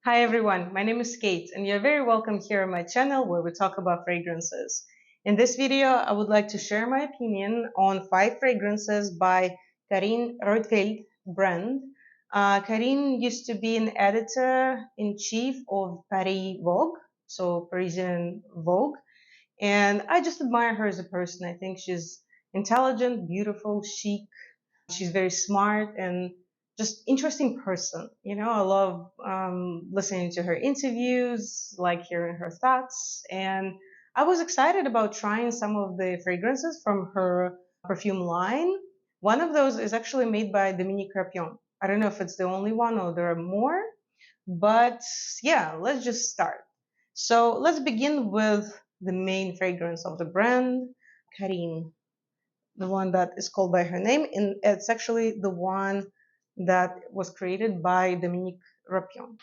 Hi everyone, my name is Kate and you're very welcome here on my channel where we talk about fragrances. In this video, I would like to share my opinion on 5 fragrances by Carine Roitfeld brand. Carine used to be an editor-in-chief of Paris Vogue, so Parisian Vogue, and I just admire her as a person. I think she's intelligent, beautiful, chic, she's very smart and just interesting person. I love listening to her interviews, like hearing her thoughts. And I was excited about trying some of the fragrances from her perfume line. One of those is actually made by Dominique Rapion. I don't know if it's the only one or there are more, but yeah, let's just start. So let's begin with the main fragrance of the brand, Carine, the one that is called by her name, and it's actually the one that was created by Dominique Rapion,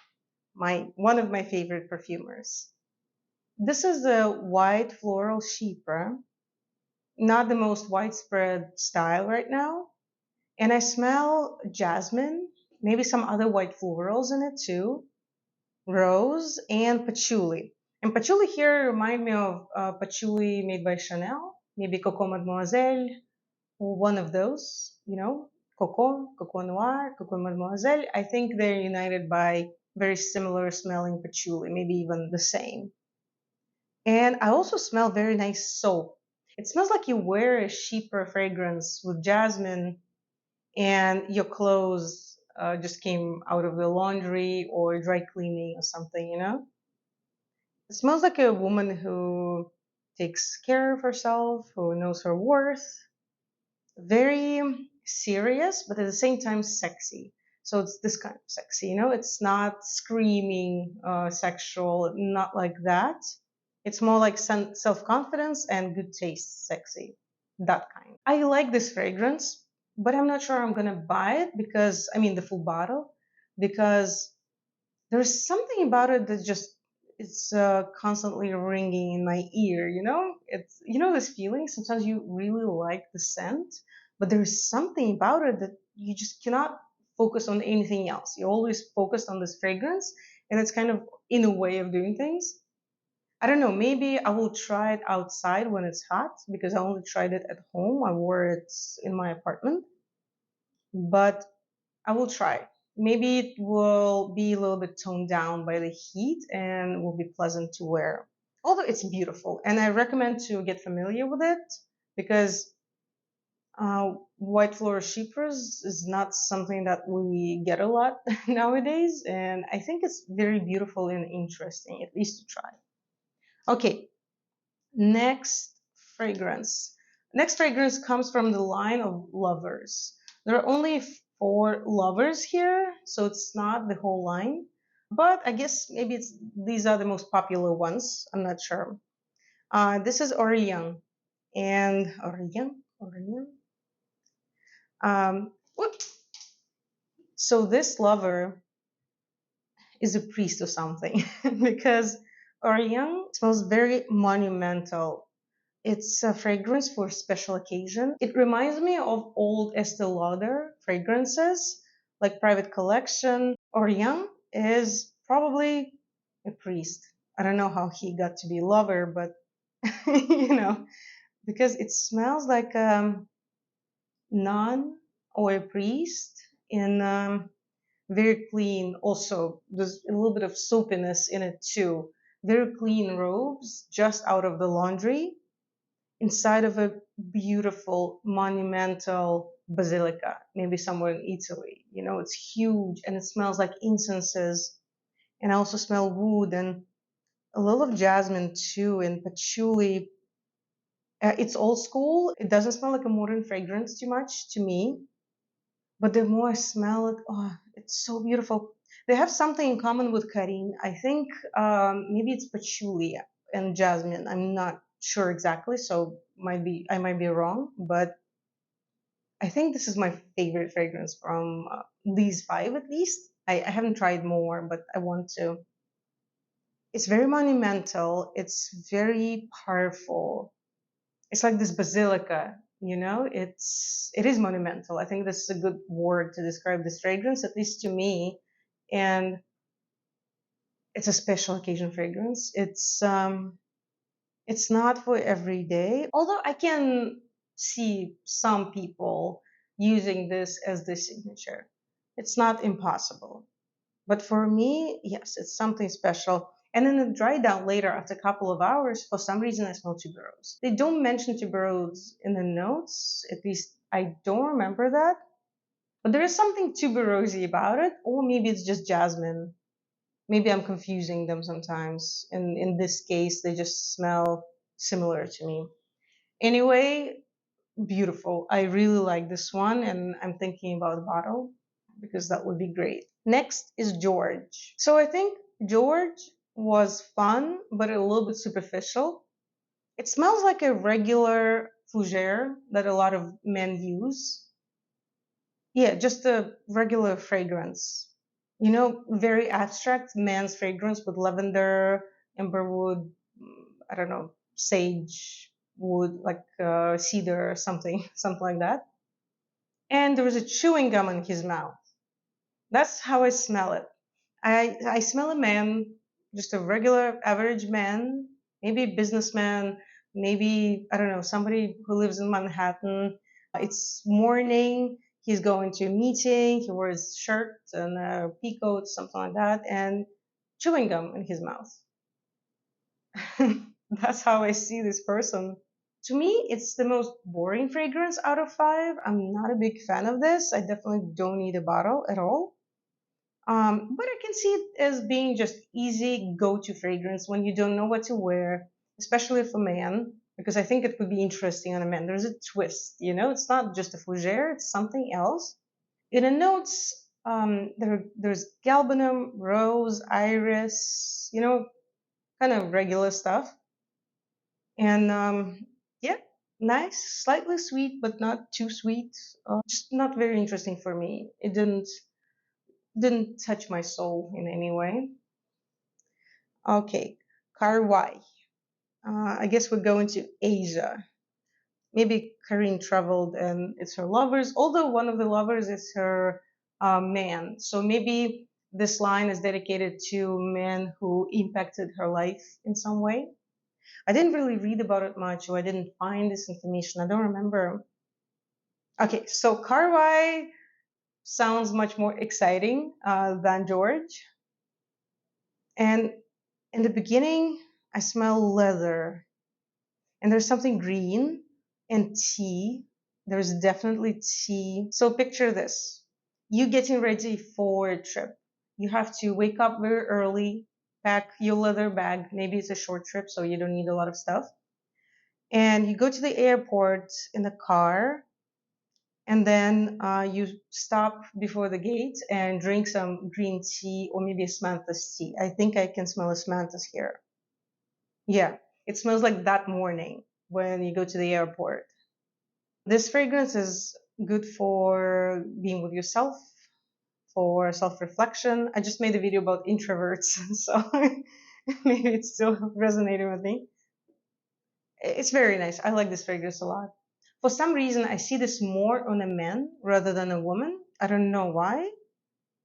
my one of my favorite perfumers. This is a white floral chypre, not the most widespread style right now, and I smell jasmine, maybe some other white florals in it too, rose, and patchouli. And patchouli here remind me of patchouli made by Chanel, maybe Coco Mademoiselle, one of those, Coco, Coco Noir, Coco Mademoiselle. I think they're united by very similar smelling patchouli, maybe even the same. And I also smell very nice soap. It smells like you wear a cheaper fragrance with jasmine and your clothes just came out of the laundry or dry cleaning or something. It smells like a woman who takes care of herself, who knows her worth, very serious, but at the same time sexy. So it's this kind of sexy. It's not screaming sexual, not like that. It's more like self confidence and good taste sexy, that kind. I like this fragrance, but I'm not sure I'm gonna buy it because, I mean, the full bottle, because there's something about it that just it's constantly ringing in my ear. It's this feeling. Sometimes you really like the scent, but there's something about it that you just cannot focus on anything else. You're always focused on this fragrance, and it's kind of in a way of doing things. I don't know. Maybe I will try it outside when it's hot because I only tried it at home. I wore it in my apartment, but I will try. Maybe it will be a little bit toned down by the heat and will be pleasant to wear. Although it's beautiful, and I recommend to get familiar with it because white floral chypres is not something that we get a lot nowadays, and I think it's very beautiful and interesting, at least to try. Okay, next fragrance. Next fragrance comes from the line of Lovers. There are only 4 lovers here, so it's not the whole line. But I guess maybe these are the most popular ones. I'm not sure. This is Aurelien. And Aurelien. Whoop. So this lover is a priest or something because Aurelien smells very monumental. It's a fragrance for special occasion. It reminds me of old Estee Lauder fragrances, like Private Collection. Aurelien is probably a priest. I don't know how he got to be a lover, but because it smells like a nun or a priest in very clean. Also, there's a little bit of soapiness in it too. Very clean robes just out of the laundry inside of a beautiful monumental basilica, maybe somewhere in Italy. It's huge and it smells like incenses. And I also smell wood and a little of jasmine too and patchouli. It's old school. It doesn't smell like a modern fragrance too much to me. But the more I smell it, oh, it's so beautiful. They have something in common with Carine. I think maybe it's patchouli and jasmine. I'm not sure exactly, so I might be wrong, but I think this is my favorite fragrance from these 5 at least. I haven't tried more, but I want to. It's very monumental. It's very powerful. It's like this basilica, it is monumental. I think this is a good word to describe this fragrance, at least to me. And It's a special occasion fragrance. It's not for every day, although I can see some people using this as their signature. It's not impossible. But for me, yes, it's something special. And then it dried down later after a couple of hours. For some reason, I smell tuberose. They don't mention tuberose in the notes. At least I don't remember that. But there is something tuberosy about it. Or maybe it's just jasmine. Maybe I'm confusing them sometimes. And in this case, they just smell similar to me. Anyway, beautiful. I really like this one, and I'm thinking about a bottle because that would be great. Next is George. So I think George was fun, but a little bit superficial. It smells like a regular fougere that a lot of men use. Yeah, just a regular fragrance. Very abstract man's fragrance with lavender, amberwood, I don't know, sage wood, like cedar or something, something like that. And there was a chewing gum in his mouth. That's how I smell it. I smell a man, just a regular average man, maybe a businessman, maybe, I don't know, somebody who lives in Manhattan. It's morning, he's going to a meeting, he wears shirt and a peacoat, something like that, and chewing gum in his mouth. That's how I see this person. To me, it's the most boring fragrance out of five. I'm not a big fan of this. I definitely don't need a bottle at all. But I can see it as being just easy go-to fragrance when you don't know what to wear, especially for man, because I think it would be interesting on a man. There's a twist, it's not just a fougere, it's something else. In the notes, there's galbanum, rose, iris, kind of regular stuff. And yeah, nice, slightly sweet, but not too sweet. Just not very interesting for me. It didn't touch my soul in any way. Okay, Kar-Wai. I guess we're going to Asia. Maybe Carine traveled and it's her lovers, although one of the lovers is her man. So maybe this line is dedicated to men who impacted her life in some way. I didn't really read about it much, or I didn't find this information. I don't remember. Okay, so Kar-Wai sounds much more exciting than George. And in the beginning, I smell leather, and there's something green and tea. There's definitely tea. So picture this. You getting ready for a trip. You have to wake up very early, pack your leather bag. Maybe it's a short trip, so you don't need a lot of stuff. And you go to the airport in the car, and then you stop before the gate and drink some green tea or maybe osmanthus tea. I think I can smell osmanthus here. Yeah, it smells like that morning when you go to the airport. This fragrance is good for being with yourself, for self reflection. I just made a video about introverts, so maybe it's still resonating with me. It's very nice. I like this fragrance a lot. For some reason, I see this more on a man rather than a woman. I don't know why,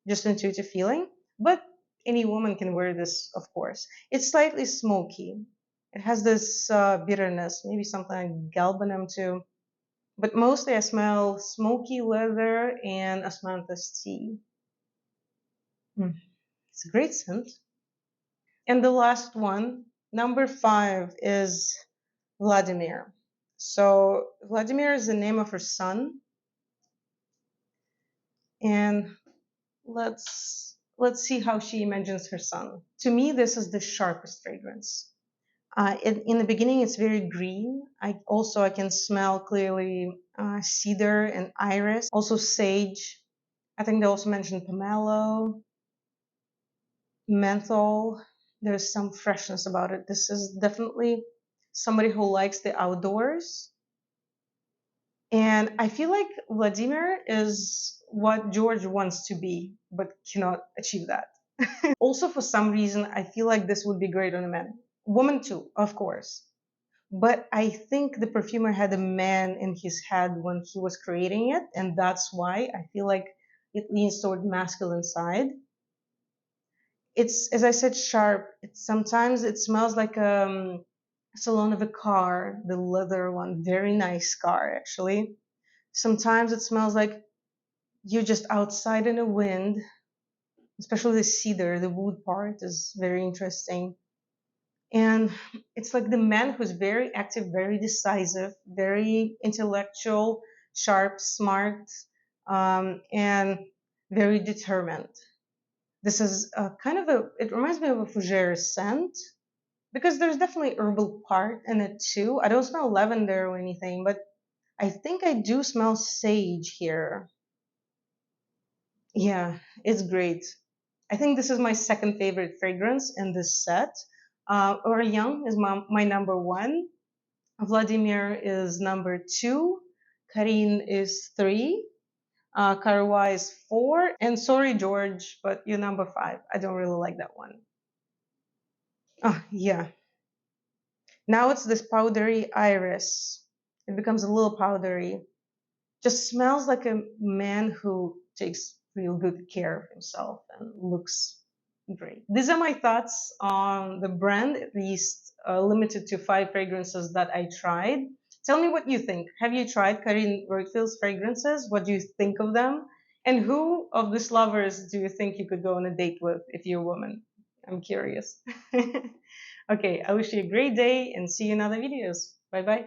just intuitive feeling. But any woman can wear this, of course. It's slightly smoky. It has this bitterness, maybe something like galbanum too. But mostly I smell smoky leather and osmanthus tea. Mm, it's a great scent. And the last one, number five, is Vladimir. So Vladimir is the name of her son, and let's see how she imagines her son. To me, this is the sharpest fragrance. In the beginning, it's very green. I can smell clearly cedar and iris, also sage. I think they also mentioned pomelo, menthol. There's some freshness about it. This is definitely somebody who likes the outdoors. And I feel like Vladimir is what George wants to be, but cannot achieve that. Also, for some reason, I feel like this would be great on a man. Woman too, of course. But I think the perfumer had a man in his head when he was creating it, and that's why I feel like it leans toward masculine side. It's, as I said, sharp. Sometimes it smells like salon of a car, the leather one, very nice car actually. Sometimes it smells like you're just outside in the wind, especially the cedar, the wood part is very interesting. And it's like the man who's very active, very decisive, very intellectual, sharp, smart, and very determined. This is a kind of a, it reminds me of a fougere scent because there's definitely herbal part in it too. I don't smell lavender or anything, but I think I do smell sage here. Yeah, it's great. I think this is my second favorite fragrance in this set. Aurelien is my number one. Vladimir is number two. Carine is three. Kar-Wai is four. And sorry, George, but you're number five. I don't really like that one. Oh, yeah. Now it's this powdery iris. It becomes a little powdery. Just smells like a man who takes real good care of himself and looks great. These are my thoughts on the brand, at least limited to five fragrances that I tried. Tell me what you think. Have you tried Carine Roitfeld's fragrances? What do you think of them? And who of these lovers do you think you could go on a date with if you're a woman? I'm curious. Okay, I wish you a great day and see you in other videos. Bye bye.